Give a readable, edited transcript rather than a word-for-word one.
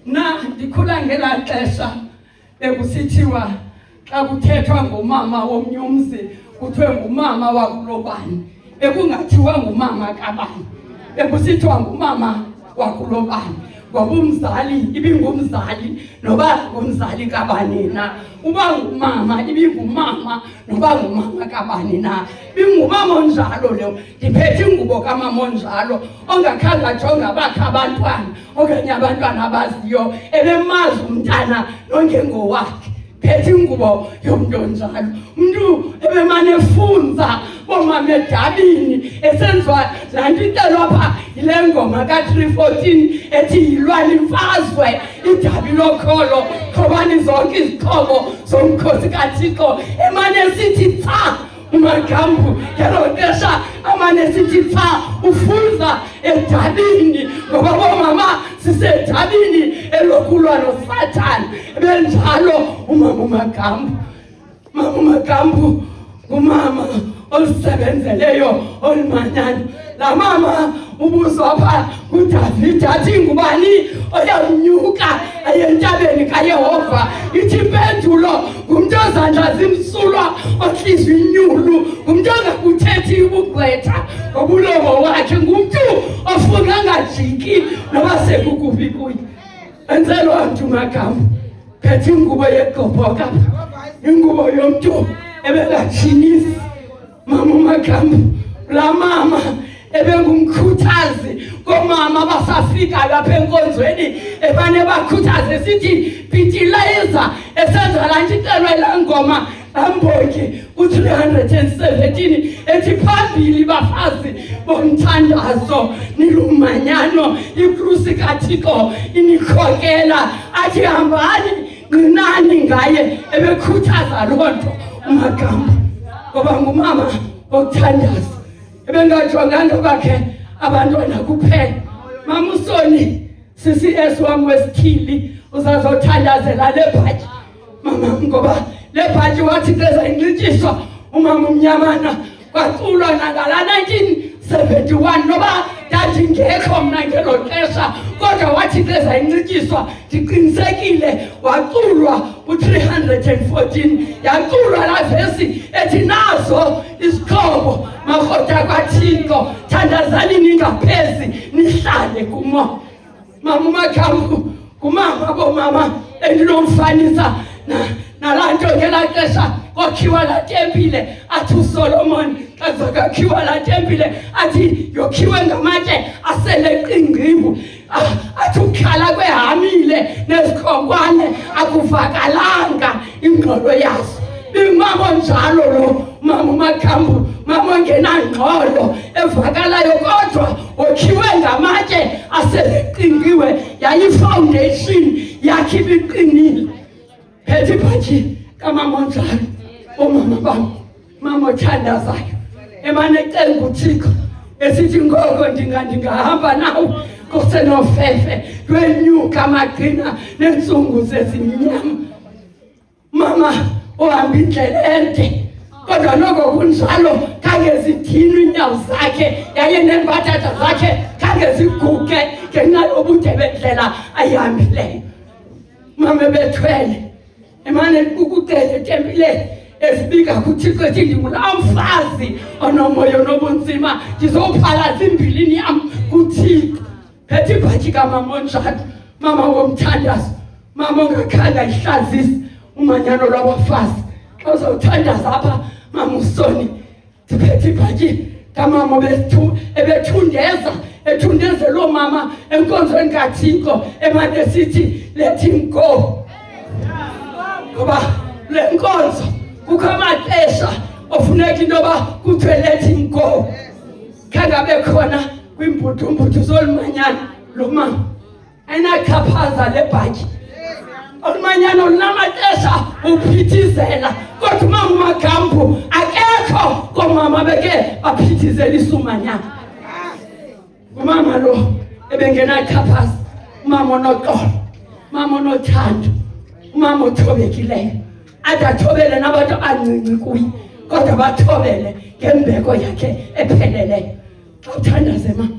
Na ndikhula ngela xesha bekusithiwa xa kuthethwa ngomama womnyumzi kuthiwe ngumama wakulobani, bekungathiwa ngumama kabani, bekusithiwa ngumama wakulobani. Ngoba umzali ibingumzali noba ngumzali kabani na, uba ngumama ibingumama noba ngumama kabani na. Bingumama onjalo leyo, ndiphethe ingubo kamama onjalo ongakhange ajonge abakhe abantwana okanye abantwana abaziyo, ebemazi umntana nongengowakhe. Phethe ingubo yomntu onjalo, umntu ebemane efunza bomama edabini esenziwa laa nto itelwa phaa yile ngoma ka-314 ethi yilwana imfazwe idabi lokholo, khobani zonke izixhobo zomkhosi kaThixo. Emane esithi cha uMagambu ngelo xesha, amane esithi cha ufunza edabini, ngoba bomama sisedabini elokulwa noSathane. Benjalo umama uMagambu. Mama uMagambu ngumama olisebenzeleyo olimanyana. La mama ubuzwa phaa kuDavide athi ngubani oyawunyuka aye entabeni kaYehova. Ithi impendulo, ngumntu ozandla zimsulwa ohlizwa inyulu, ngumntu ongakuthethi ubugqwetha ngobulomo wakhe, ngumntu ofuna angajiki noba sekukuphi kuye. Enzelwa mntu uMagambu, phethe ingubo yegqobhoka, ingubo yomntu ebekatshingisi. Mama uMagambu, la mama ebengumkhuthazi komama basafika lapha enkonzweni, ebane bakhuthaze sithi bhityilayiza esenza laa nto itelwa laa ngoma ambonke ku-317 ethi phambili bafazi bomthandazo nilumanyano, ikrusi kaThixo inikhokela. Athi hambani nqinani ngaye. Ebekhuthaza loo nto uMagambu ngoba ngumama wokuthandaza, ebengajonganga bakhe abantwana kuphela. Mama uSoni sisi esiwam wesithili uzazothandazela le bhatyi mama, ngoba le bhatyi wathi xa inxityiswa umama umnyamana kwaculwa nangala 1971 noba ndandingekho mna ngelo xesha, kodwa wathi xa inxityiswa ndiqinisekile waculwa u-314. Yaculwa laa vesi ethi nazo izixhobo makhoda kaThixo, thandazani ningaphezi nihlale kumo. Mama uMagambu ngumama bomama endinomfanisa nalaa nto ngelaa xesha kwakhiwa laa tempile. Athi uSolomon xa zakakhiwa laa tempile athi yokhiwe ngamatye aseleqingqibu. Athi ukukhala kwehamile nezikhonkwane akuvakalanga ingxolo yazo. Bingumama onjalo lo mama uMagambu, mama ongenangxolo evakalayo, kodwa okhiwe ngamatye aseleqingiwe. Yayifoundation yakhe ibiqinile. Phethe ibhatyi kamama onjalo, omama bam, mama othandazayo, emane ecenga uThixo esithi ngoko ndingahamba nawe kusenofefe lwenyuka amaqhina neentsungu zezimnyama. Mama ohamba indlela ende, kodwa noko kunjalo khange zidinwe iinyawo zakhe, yaye neembatata zakhe khange ziguge ngenxa yobude bendlela ayihambileyo. Mama ebethwele emane ukucela etempileni esibika kuThixo ethi ndingulaa mfazi onomoya onobunzima, ndizophalaza imbilini yam kuThixo. Phethe ibhatyi kamama onjalo, mama womthandazo, mama ongakhange ayihlazise umanyano lwabafazi. Xa uzawuthandaza apha mama uSoni, ndiphethe ibhatyi kamama ebethundeza, ethundezela oomama enkonzweni kaThixo, emane esithi let him go. Ngoba le nkonzo kukho amaxesha ofuneka into yoba kuthiwe let him go. Khange abe khona kwiimbuthumbuthi zolimanyano lo mama, ayinachaphaza le bhatyi. Olumanyano lunamaxesha uphithizela, kodwa umama uMagambu akekho koomama beke baphithizela isumanyano. Umama lo ebengenachaphaza, umama onoxolo, umama onothando, umama othobekileyo. Ade athobele nabantu ancinci kuye, kodwa bathobele ngembeko yakhe epheleleyo. Xa uthandaze mama,